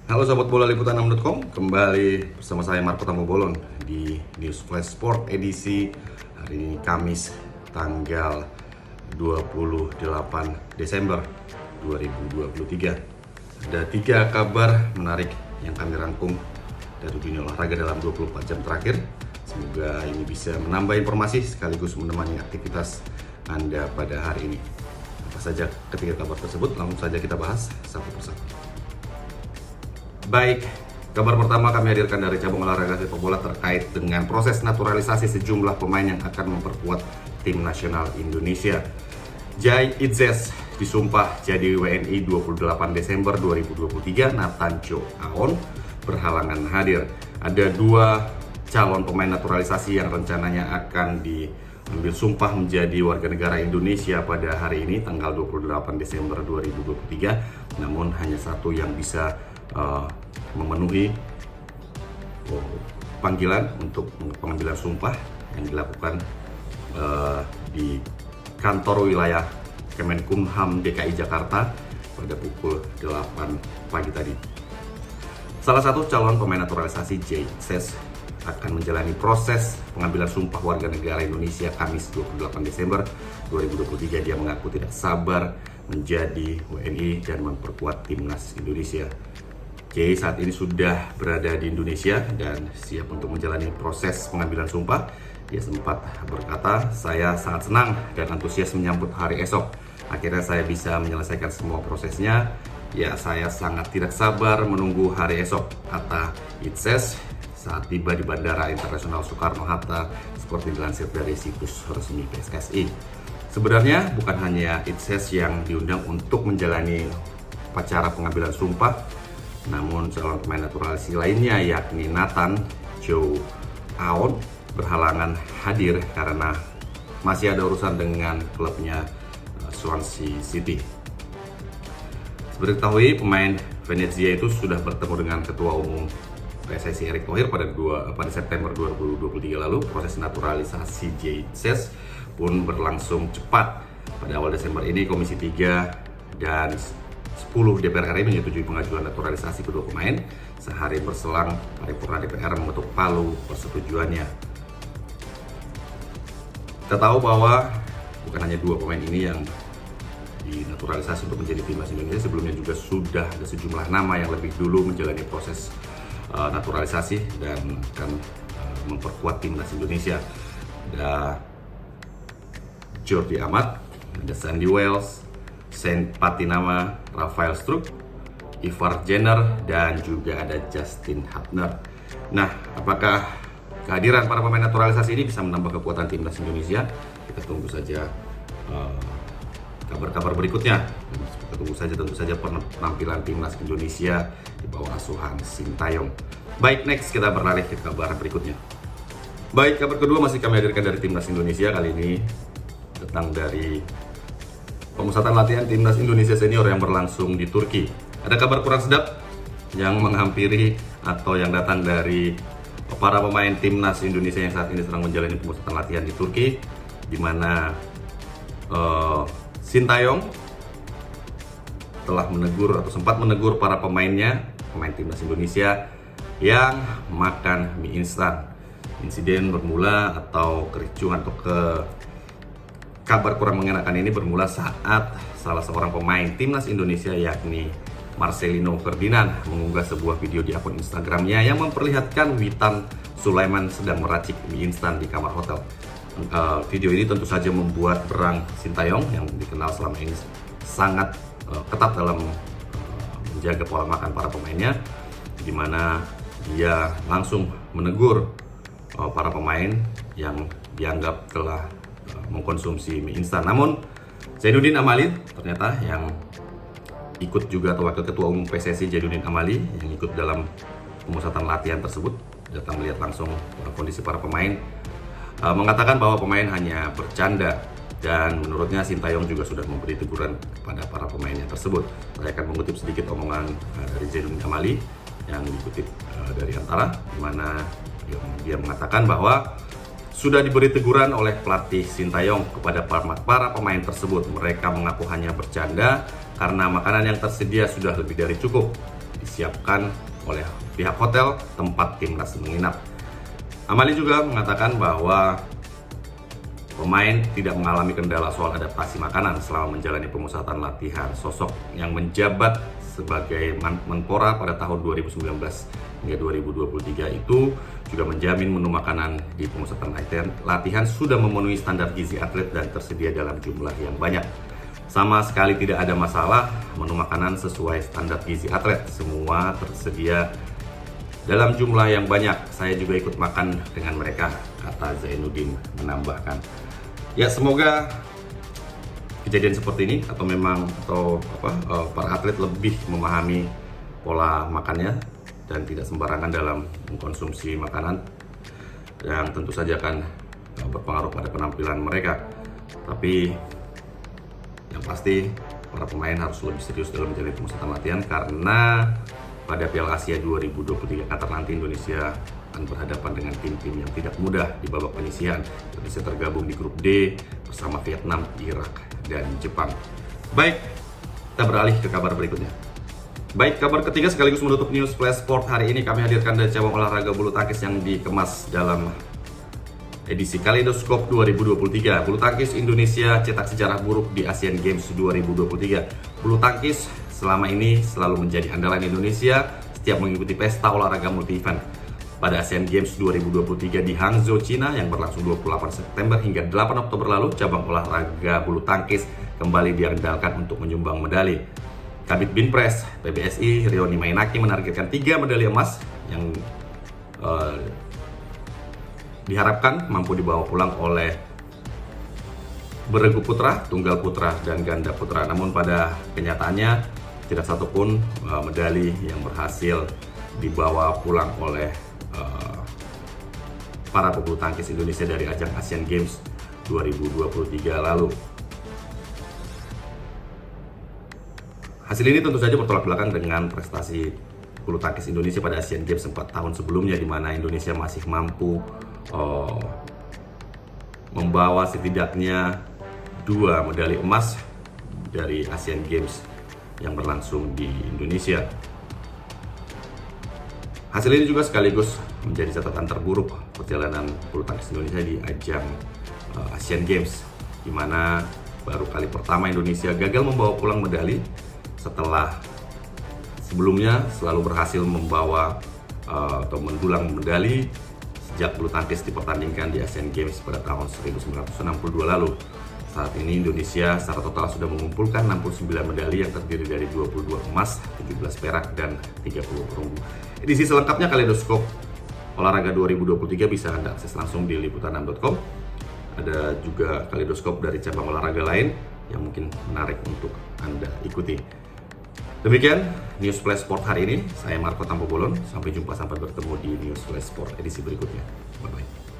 Halo sahabat bola liputan 6.com, kembali bersama saya Marco Tambobolon di News Flash Sport edisi hari ini Kamis tanggal 28 Desember 2023. Ada 3 kabar menarik yang kami rangkum dari dunia olahraga dalam 24 jam terakhir. Semoga ini bisa menambah informasi sekaligus menemani aktivitas Anda pada hari ini. Apa saja ketiga kabar tersebut, langsung saja kita bahas satu persatu. Baik, kabar pertama kami hadirkan dari cabang olahraga sepak bola terkait dengan proses naturalisasi sejumlah pemain yang akan memperkuat tim nasional Indonesia. Jay Itzes disumpah jadi WNI 28 Desember 2023, Nathancho Aon berhalangan hadir. Ada 2 calon pemain naturalisasi yang rencananya akan diambil sumpah menjadi warga negara Indonesia pada hari ini tanggal 28 Desember 2023, namun hanya satu yang bisa memenuhi panggilan untuk pengambilan sumpah yang dilakukan di kantor wilayah Kemenkumham DKI Jakarta pada pukul 8 pagi tadi. Salah satu calon pemain naturalisasi Jay Itzes akan menjalani proses pengambilan sumpah warga negara Indonesia Kamis 28 Desember 2023. Dia mengaku tidak sabar menjadi WNI dan memperkuat timnas Indonesia. Jay saat ini sudah berada di Indonesia dan siap untuk menjalani proses pengambilan sumpah. Dia sempat berkata, "Saya sangat senang dan antusias menyambut hari esok. Akhirnya saya bisa menyelesaikan semua prosesnya. Ya, saya sangat tidak sabar menunggu hari esok," kata Itzes saat tiba di Bandara Internasional Soekarno-Hatta seperti dilansir dari situs resmi PSSI. Sebenarnya bukan hanya Itzes yang diundang untuk menjalani upacara pengambilan sumpah, namun calon pemain naturalisasi lainnya yakni Nathancho Aon berhalangan hadir karena masih ada urusan dengan klubnya Swansea City. Seperti diketahui, pemain Venezia itu sudah bertemu dengan Ketua Umum PSSI Erick Thohir pada September 2023 lalu. Proses naturalisasi Jay Itzes pun berlangsung cepat. Pada awal Desember ini Komisi 3 dan 10 DPR RI menyetujui pengajuan naturalisasi kedua pemain. Sehari berselang, paripurna DPR mengetuk palu persetujuannya. Kita tahu bahwa bukan hanya 2 pemain ini yang dinaturalisasi untuk menjadi timnas Indonesia. Sebelumnya juga sudah ada sejumlah nama yang lebih dulu menjalani proses naturalisasi dan akan memperkuat timnas Indonesia. Ada Jordi Amat, ada Sandy Wells, Saint Patinama, Rafael Struijk, Ivar Jenner, dan juga ada Justin Hubner. Nah, apakah kehadiran para pemain naturalisasi ini bisa menambah kekuatan timnas Indonesia? Kita tunggu saja kabar-kabar berikutnya. Kita tunggu saja tentu saja penampilan timnas Indonesia di bawah asuhan Sintayong. Baik, next kita beralih ke kabar berikutnya. Baik, kabar kedua masih kami hadirkan dari timnas Indonesia. Kali ini datang dari pemusatan latihan timnas Indonesia senior yang berlangsung di Turki. Ada kabar kurang sedap yang menghampiri atau yang datang dari para pemain timnas Indonesia yang saat ini sedang menjalani pemusatan latihan di Turki, di mana Sintayong telah menegur atau sempat menegur para pemainnya, pemain timnas Indonesia yang makan mie instan. Insiden bermula atau kericuhan atau kabar kurang mengenakan ini bermula saat salah seorang pemain timnas Indonesia yakni Marcelino Ferdinand mengunggah sebuah video di akun Instagramnya yang memperlihatkan Witan Sulaiman sedang meracik mie instan di kamar hotel. Video ini tentu saja membuat berang Sintayong yang dikenal selama ini sangat ketat dalam menjaga pola makan para pemainnya, di mana dia langsung menegur para pemain yang dianggap telah mengkonsumsi mie instan. Namun Zainuddin Amali ternyata yang ikut juga, atau Wakil Ketua Umum PSSI Zainuddin Amali yang ikut dalam pemusatan latihan tersebut, datang melihat langsung kondisi para pemain, mengatakan bahwa pemain hanya bercanda dan menurutnya Sintayong juga sudah memberi teguran kepada para pemainnya tersebut. Saya akan mengutip sedikit omongan dari Zainuddin Amali yang dikutip dari Antara, di mana dia mengatakan bahwa sudah diberi teguran oleh pelatih Sintayong kepada para pemain tersebut. Mereka mengaku hanya bercanda karena makanan yang tersedia sudah lebih dari cukup. Di disiapkan oleh pihak hotel tempat timnas menginap. Amali juga mengatakan bahwa pemain tidak mengalami kendala soal adaptasi makanan selama menjalani pemusatan latihan. Sosok yang menjabat sebagai Menpora pada tahun 2019 hingga 2023 itu juga menjamin menu makanan di pemusatan latihan sudah memenuhi standar gizi atlet dan tersedia dalam jumlah yang banyak. Sama sekali tidak ada masalah, menu makanan sesuai standar gizi atlet, semua tersedia dalam jumlah yang banyak. Saya juga ikut makan dengan mereka, kata Zainuddin menambahkan. Ya, semoga kejadian seperti ini para atlet lebih memahami pola makannya dan tidak sembarangan dalam mengkonsumsi makanan yang tentu saja akan berpengaruh pada penampilan mereka. Tapi yang pasti para pemain harus lebih serius dalam menjalani pemusatan latihan, karena pada Piala Asia 2023 Qatar nanti Indonesia akan berhadapan dengan tim-tim yang tidak mudah di babak penyisihan. Indonesia tergabung di grup D bersama Vietnam, Irak, dan Jepang. Baik, kita beralih ke kabar berikutnya. Baik, kabar ketiga sekaligus menutup news Flash Sport hari ini kami hadirkan dari cabang olahraga bulu tangkis yang dikemas dalam edisi Kaleidoskop 2023. Bulu tangkis Indonesia cetak sejarah buruk di Asian Games 2023. Bulu tangkis selama ini selalu menjadi andalan Indonesia setiap mengikuti pesta olahraga multi-event. Pada Asian Games 2023 di Hangzhou, China yang berlangsung 28 September hingga 8 Oktober lalu, cabang olahraga bulu tangkis kembali diandalkan untuk menyumbang medali. Kabid Binpres PBSI Rioni Mainaki menargetkan 3 medali emas yang diharapkan mampu dibawa pulang oleh beregu putra, tunggal putra, dan ganda putra. Namun pada kenyataannya tidak satupun medali yang berhasil dibawa pulang oleh para pebulu tangkis Indonesia dari ajang Asian Games 2023 lalu. Hasil ini tentu saja bertolak belakang dengan prestasi bulu tangkis Indonesia pada Asian Games 4 tahun sebelumnya, di mana Indonesia masih mampu membawa setidaknya 2 medali emas dari Asian Games yang berlangsung di Indonesia. Hasil ini juga sekaligus menjadi catatan terburuk perjalanan bulu tangkis Indonesia di ajang Asian Games, di mana baru kali pertama Indonesia gagal membawa pulang medali setelah sebelumnya selalu berhasil membawa atau mendulang medali sejak bulu tangkis dipertandingkan di Asian Games pada tahun 1962 lalu. Saat ini Indonesia secara total sudah mengumpulkan 69 medali yang terdiri dari 22 emas, 17 perak, dan 30 perunggu. Edisi selengkapnya Kaleidoskop Olahraga 2023 bisa Anda akses langsung di liputan6.com. Ada juga Kaleidoskop dari cabang olahraga lain yang mungkin menarik untuk Anda ikuti. Demikian News Flash Sport hari ini. Saya Marco Tampobolon. Sampai jumpa, sampai bertemu di News Flash Sport edisi berikutnya. Bye-bye.